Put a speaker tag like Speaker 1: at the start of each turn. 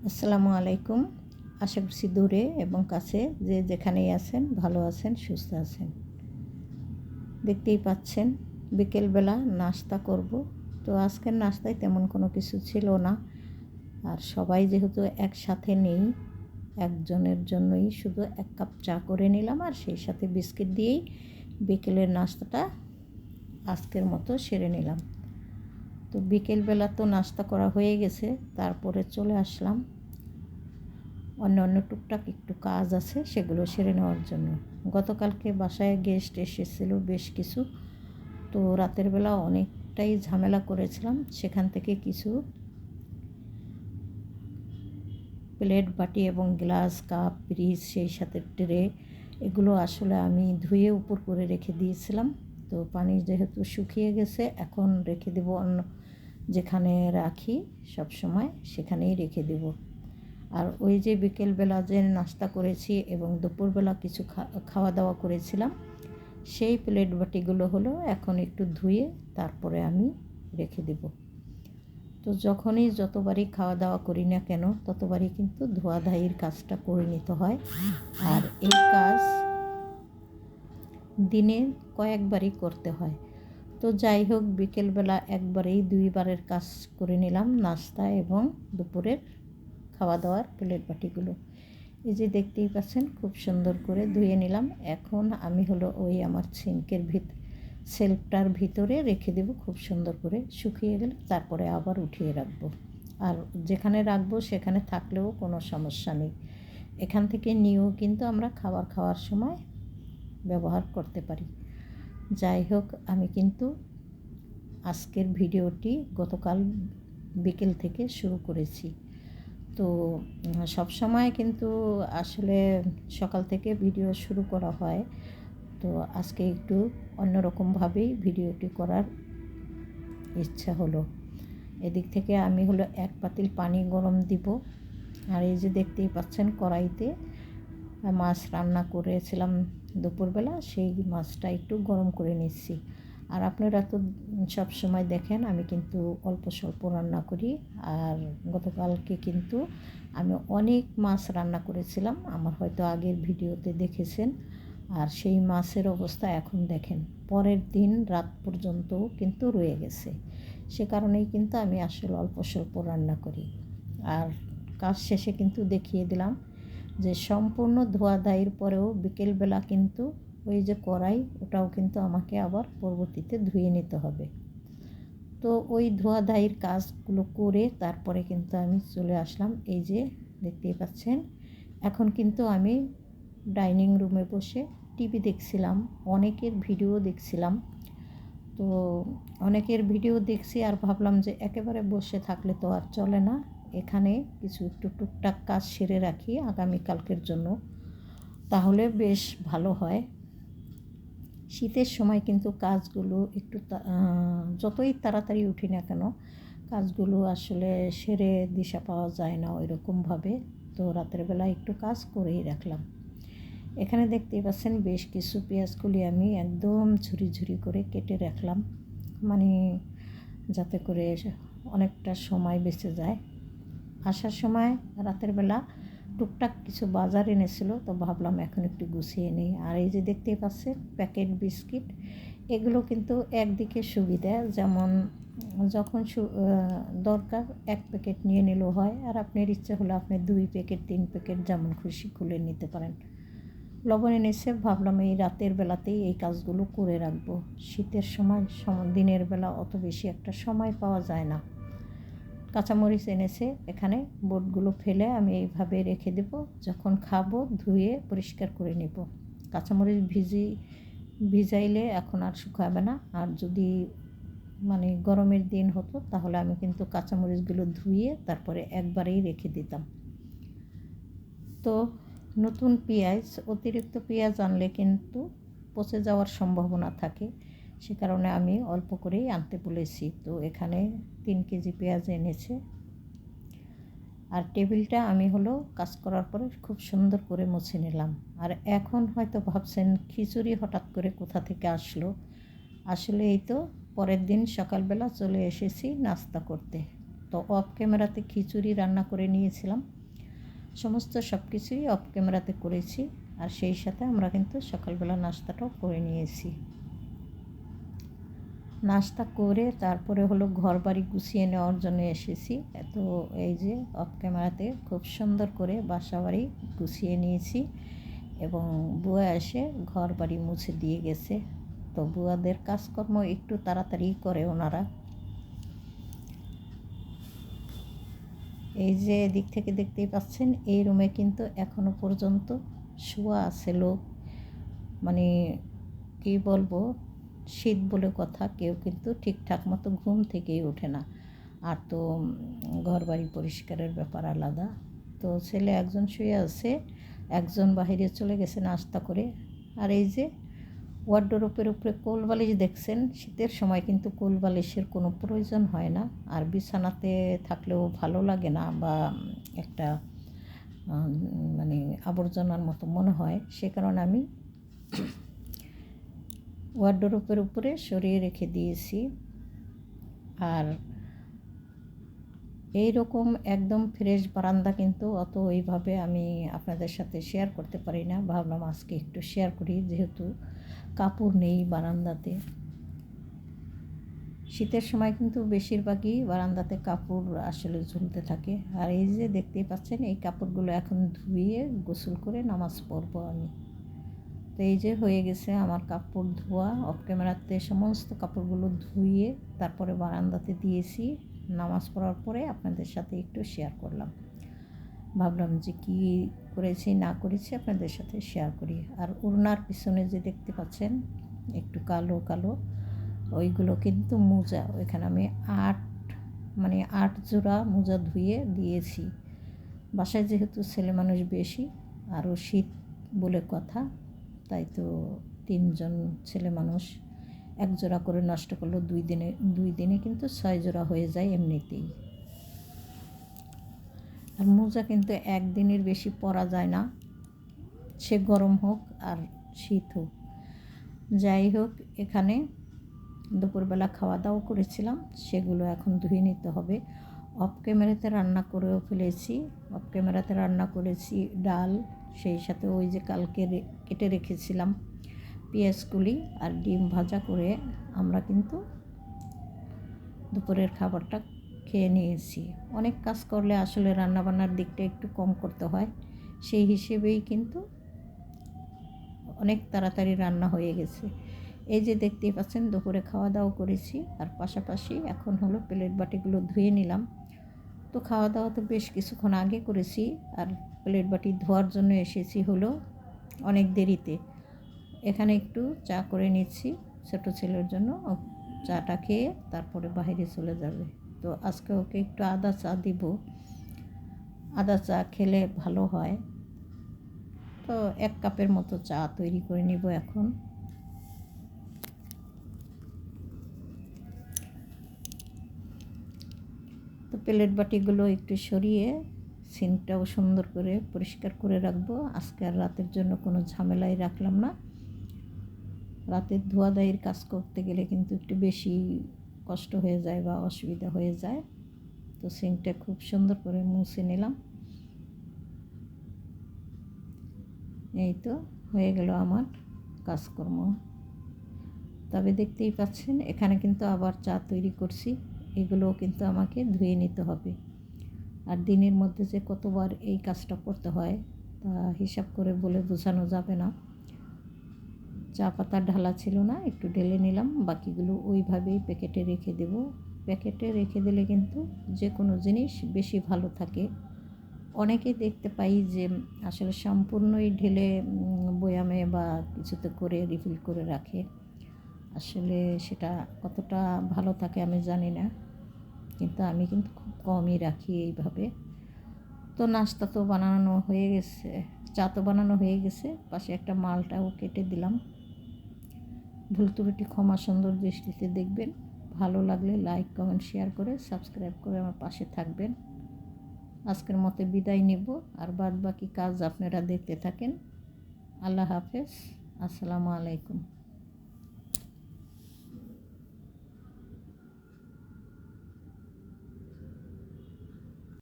Speaker 1: আসসালামু আলাইকুম। আশা করছি দূরে এবং কাছে যে যেখানেই আছেন ভালো আছেন, সুস্থ আছেন। দেখতেই পাচ্ছেন বিকেলবেলা নাস্তা করব। তো আজকের নাস্তায় তেমন কোনো কিছু ছিল না, আর সবাই যেহেতু একসাথে নেই, একজনের জন্যই শুধু 1 কাপ চা করে নিলাম, আর সেই সাথে বিস্কিট দিয়েই বিকেলের নাস্তাটা আজকের মতো সেরে নিলাম। তো বিকেলবেলা তো নাস্তা করা হয়ে গেছে, তারপরে চলে আসলাম অন্য টুকটাক একটু কাজ আছে সেগুলো সেরে নেওয়ার জন্য। গতকালকে বাসায় গেস্ট এসেছিল বেশ কিছু, তো রাতের বেলা অনেকটাই ঝামেলা করেছিলাম। সেখান থেকে কিছু প্লেট, বাটি এবং গ্লাস, কাপ, পিরিচ, সেই সাথে ট্রে, এগুলো আসলে আমি ধুয়ে উপর করে রেখে দিয়েছিলাম। তো পানি যেহেতু শুকিয়ে গেছে, এখন রেখে দেবো অন্য যেখানে রাখি সব সময় সেখানেই রেখে দেব। আর ওই যে বিকেলবেলা যে নাস্তা করেছি এবং দুপুরবেলা কিছু খাওয়া দাওয়া করেছিলাম, সেই প্লেট বাটিগুলো হলো এখন একটু ধুয়ে তারপরে আমি রেখে দেব। তো যতবারই খাওয়া দাওয়া করি না কেন ততবারই কিন্তু ধোয়াধাইয়ের কাজটা করে নিতে হয়, আর এই কাজ দিনে কয়েকবারই করতে হয়। তো যাই হোক, বিকেলবেলা একবারেই 2বারের কাজ করে নিলাম, নাস্তা এবং দুপুরের খাওয়া দাওয়ার প্লেট বাটিগুলো। এই যে দেখতেই পাচ্ছেন খুব সুন্দর করে ধুয়ে নিলাম। এখন আমি হলো ওই আমার সিঙ্কের সেলফটার ভিতরে রেখে দেব, খুব সুন্দর করে শুকিয়ে গেলে তারপরে আবার উঠিয়ে রাখবো। আর যেখানে রাখবো সেখানে থাকলেও কোনো সমস্যা নেই, এখান থেকে নিয়েও কিন্তু আমরা খাবার খাওয়ার সময় ব্যবহার করতে পারি। যাই হোক, আমি কিন্তু আজকের ভিডিওটি গতকাল বিকেল থেকে শুরু করেছি। তো সব সময় কিন্তু আসলে সকাল থেকে ভিডিও শুরু করা হয়, তো আজকে একটু অন্যরকমভাবেই ভিডিওটি করার ইচ্ছা হলো। এদিক থেকে আমি হলো 1 পাতিল পানি গরম দিব, আর এই যে দেখতেই পাচ্ছেন কড়াইতে মাছ রান্না করেছিলাম দুপুরবেলা, সেই মাছটা একটু গরম করে নিচ্ছি। আর আপনারা তো সব সময় দেখেন আমি কিন্তু অল্প স্বল্প রান্না করি, আর গতকালকে কিন্তু আমি অনেক মাছ রান্না করেছিলাম, আমার হয়তো আগের ভিডিওতে দেখেছেন। আর সেই মাছের অবস্থা এখন দেখেন, পরের দিন রাত পর্যন্তও কিন্তু রয়ে গেছে। সে কারণেই কিন্তু আমি আসলে অল্প স্বল্প রান্না করি। আর কাজ শেষে কিন্তু দেখিয়ে দিলাম যে সম্পূর্ণ ধোয়া ধাইয়ের পরেও বিকেলবেলা কিন্তু ওই যে কড়াই, ওটাও কিন্তু আমাকে আবার পরবর্তীতে ধুয়ে নিতে হবে। তো ওই ধোয়া ধাইয়ের কাজগুলো করে তারপরে কিন্তু আমি চলে আসলাম। এই যে দেখতেই পাচ্ছেন, এখন কিন্তু আমি ডাইনিং রুমে বসে টিভি দেখছিলাম, অনেকের ভিডিও দেখছিলাম। তো অনেকের ভিডিও দেখছি আর ভাবলাম যে একেবারে বসে থাকলে তো আর চলে না, এখানে কিছু একটু টুকটাক কাজ সেরে রাখি আগামীকালকের জন্য, তাহলে বেশ ভালো হয়। শীতের সময় কিন্তু কাজগুলো একটু যতই তাড়াতাড়ি উঠি না কেন কাজগুলো আসলে সেরে দিশা পাওয়া যায় না ওইরকমভাবে। তো রাতের বেলা একটু কাজ করেই রাখলাম। এখানে দেখতেই পাচ্ছেন বেশ কিছু পেঁয়াজগুলি আমি একদম ঝুরি ঝুরি করে কেটে রাখলাম, মানে যাতে করে অনেকটা সময় বেঁচে যায়। আসার সময় রাতের বেলা টুকটাক কিছু বাজার এনেছিল, তো ভাবলাম এখন একটু গুছিয়ে নিই। আর এই যে দেখতেই পাচ্ছেন প্যাকেট বিস্কিট, এগুলো কিন্তু একদিকে সুবিধা, যেমন যখন দরকার 1 প্যাকেট নিয়ে নিলেও হয়, আর আপনার ইচ্ছে হলে আপনি 2 প্যাকেট 3 প্যাকেট যেমন খুশি খুলে নিতে পারেন। লবণ এনেছে, ভাবলাম এই রাতের বেলাতেই এই কাজগুলো করে রাখবো। শীতের সময় দিনের বেলা অত বেশি একটা সময় পাওয়া যায় না। কাঁচামরিচ এনেছে, এখানে বোটগুলো ফেলে আমি এইভাবে রেখে দেব, যখন খাবো ধুয়ে পরিষ্কার করে নেব। কাঁচামরিচ ভিজাইলে এখন আর শুকাবে না, আর যদি মানে গরমের দিন হতো তাহলে আমি কিন্তু কাঁচামরিচগুলো ধুয়ে তারপরে একবারেই রেখে দিতাম। তো নতুন পেঁয়াজ, অতিরিক্ত পেঁয়াজ আনলে কিন্তু পচে যাওয়ার সম্ভাবনা থাকে, সে কারণে আমি অল্প করেই আনতে বলেছি। তো এখানে 3 কেজি পেঁয়াজ এনেছে। আর টেবিলটা আমি হলো কাজ করার পরে খুব সুন্দর করে মুছে নিলাম। আর এখন হয়তো ভাবছেন খিচুড়ি হঠাৎ করে কোথা থেকে আসলো, আসলে এই তো পরের দিন সকালবেলা চলে এসেছি নাস্তা করতে। তো অফ ক্যামেরাতে খিচুড়ি রান্না করে নিয়েছিলাম, সমস্ত সব কিছুই অফ ক্যামেরাতে করেছি। আর সেই সাথে আমরা কিন্তু সকালবেলা নাস্তাটাও করে নিয়েছি। নাস্তা করে তারপরে হলো ঘর বাড়ি গুছিয়ে নেওয়ার জন্য এসেছি। তো এই যে অফ ক্যামেরাতে খুব সুন্দর করে বাসা বাড়ি গুছিয়ে নিয়েছি এবং বুয়া এসে ঘর বাড়ি মুছে দিয়ে গেছে। তো বুয়াদের কাজকর্ম একটু তাড়াতাড়ি করে ওনারা। এই যে এদিক থেকে দেখতেই পাচ্ছেন, এই রুমে কিন্তু এখনো পর্যন্ত শোয়া আছে লোক। মানে কি বলবো, শীত বলে কথা, কেউ কিন্তু ঠিকঠাক মতো ঘুম থেকেই ওঠে না। আর তো ঘর বাড়ি পরিষ্কারের ব্যাপার আলাদা। তো ছেলে একজন শুয়ে আছে, একজন বাইরে চলে গেছে নাস্তা করে। আর এই যে ওয়ার্ডরোবের উপরে কোল বালিশ দেখছেন, শীতের সময় কিন্তু কোল বালিশের কোনো প্রয়োজন হয় না, আর বিছানাতে থাকলেও ভালো লাগে না, বা একটা মানে আবর্জনার মতো মনে হয়। সে কারণে আমি ওয়ার্ডরোবের উপরে সরিয়ে রেখে দিয়েছি। আর এই রকম একদম ফ্রেশ বারান্দা কিন্তু অত ওইভাবে আমি আপনাদের সাথে শেয়ার করতে পারি না। ভাবলাম আজকে একটু শেয়ার করি, যেহেতু কাপড় নেই বারান্দাতে। শীতের সময় কিন্তু বেশিরভাগই বারান্দাতে কাপড় আসলে ঝুলতে থাকে। আর এই যে দেখতেই পাচ্ছেন, এই কাপড়গুলো এখন ধুয়ে গোসল করে নামাজ পড়বো আমি। তো এই যে হয়ে গেছে আমার কাপড় ধোয়া। অফ ক্যামেরাতে সমস্ত কাপড়গুলো ধুয়ে তারপরে বারান্দাতে দিয়েছি। নামাজ পড়ার পরে আপনাদের সাথে একটু শেয়ার করলাম। ভাবলাম যে কী করেছি না করেছি আপনাদের সাথে শেয়ার করি। আর ওড়নার পিছনে যে দেখতে পাচ্ছেন একটু কালো কালো, ওইগুলো কিন্তু মোজা। ওইখানে আমি 8 জোড়া মোজা ধুয়ে দিয়েছি। বাসায় যেহেতু ছেলে মানুষ বেশি, আরও শীত বলে কথা, তাই তো 3 জন ছেলে মানুষ, 1 জোড়া করে নষ্ট করলো 2 দিনে কিন্তু 6 জোড়া হয়ে যায় এমনিতেই। আর মোজা কিন্তু একদিনের বেশি পরা যায় না, সে গরম হোক আর শীত হোক। যাই হোক, এখানে দুপুরবেলা খাওয়া দাওয়া করেছিলাম, সেগুলো এখন ধুয়ে নিতে হবে। অফ ক্যামেরাতে রান্না করেও ফেলেছি। অফ ক্যামেরাতে রান্না করেছি ডাল, সেই সাথে ওই যে কালকে কেটে রেখেছিলাম পেঁয়াজগুলি আর ডিম ভাজা করে আমরা কিন্তু দুপুরের খাবারটা খেয়ে নিয়েছি। অনেক কাজ করলে আসলে রান্নাবান্নার দিকটা একটু কম করতে হয়, সেই হিসেবেই কিন্তু অনেক তাড়াতাড়ি রান্না হয়ে গেছে। এই যে দেখতেই পাচ্ছেন দুপুরে খাওয়া দাওয়া করেছি, আর পাশাপাশি এখন হলো প্লেট বাটিগুলো ধুয়ে নিলাম। তো খাওয়া দাওয়া তো বেশ কিছুক্ষণ আগে করেছি, আর প্লেট বাটি ধোয়ার জন্য এসেছি হলো অনেক দেরিতে। এখানে একটু চা করে নিচ্ছি ছোটো ছেলের জন্য, চাটা খেয়ে তারপরে বাইরে চলে যাবে। তো আজকে ওকে একটু আদা চা দিব, আদা চা খেলে ভালো হয়। তো 1 কাপের মতো চা তৈরি করে নিব এখন। তো প্লেট বাটিগুলো একটু সরিয়ে সিঙ্কটাও সুন্দর করে পরিষ্কার করে রাখবো। আজকে আর রাতের জন্য কোনো ঝামেলাই রাখলাম না। রাতের ধোয়াধাইয়ের কাজ করতে গেলে কিন্তু একটু বেশি কষ্ট হয়ে যায় বা অসুবিধা হয়ে যায়। তো সিঙ্কটা খুব সুন্দর করে মুছে নিলাম। এই তো হয়ে গেল আমার কাজকর্ম। তবে দেখতেই পাচ্ছেন এখানে কিন্তু আবার চা তৈরি করছি, এগুলোও কিন্তু আমাকে ধুয়ে নিতে হবে। আর দিনের মধ্যে যে কতবার এই কাজটা করতে হয় তা হিসাব করে বলে বোঝানো যাবে না। চা পাতা ঢালা ছিল না, একটু ঢেলে নিলাম, বাকিগুলো ওইভাবেই প্যাকেটে রেখে দেব। প্যাকেটে রেখে দিলে কিন্তু যে কোনো জিনিস বেশি ভালো থাকে। অনেকেই দেখতে পাই যে আসলে সম্পূর্ণই ঢেলে বয়ামে বা কিছুতে করে রিফিল করে রাখে। আসলে সেটা কতটা ভালো থাকে আমি জানি না, কিন্তু আমি কিন্তু খুব কমই রাখি এইভাবে। তো নাস্তা তো বানানো হয়ে গেছে, চা তো বানানো হয়ে গেছে, পাশে একটা মালটাও কেটে দিলাম। ভুল ত্রুটি ক্ষমা সুন্দর দৃষ্টিতে দেখবেন। ভালো লাগলে লাইক কমেন্ট শেয়ার করে সাবস্ক্রাইব করে আমার পাশে থাকবেন। আজকের মতো বিদায় নেব, আর বাদ বাকি কাজ আপনারা দেখতে থাকেন। আল্লাহ হাফেজ, আসসালামু আলাইকুম।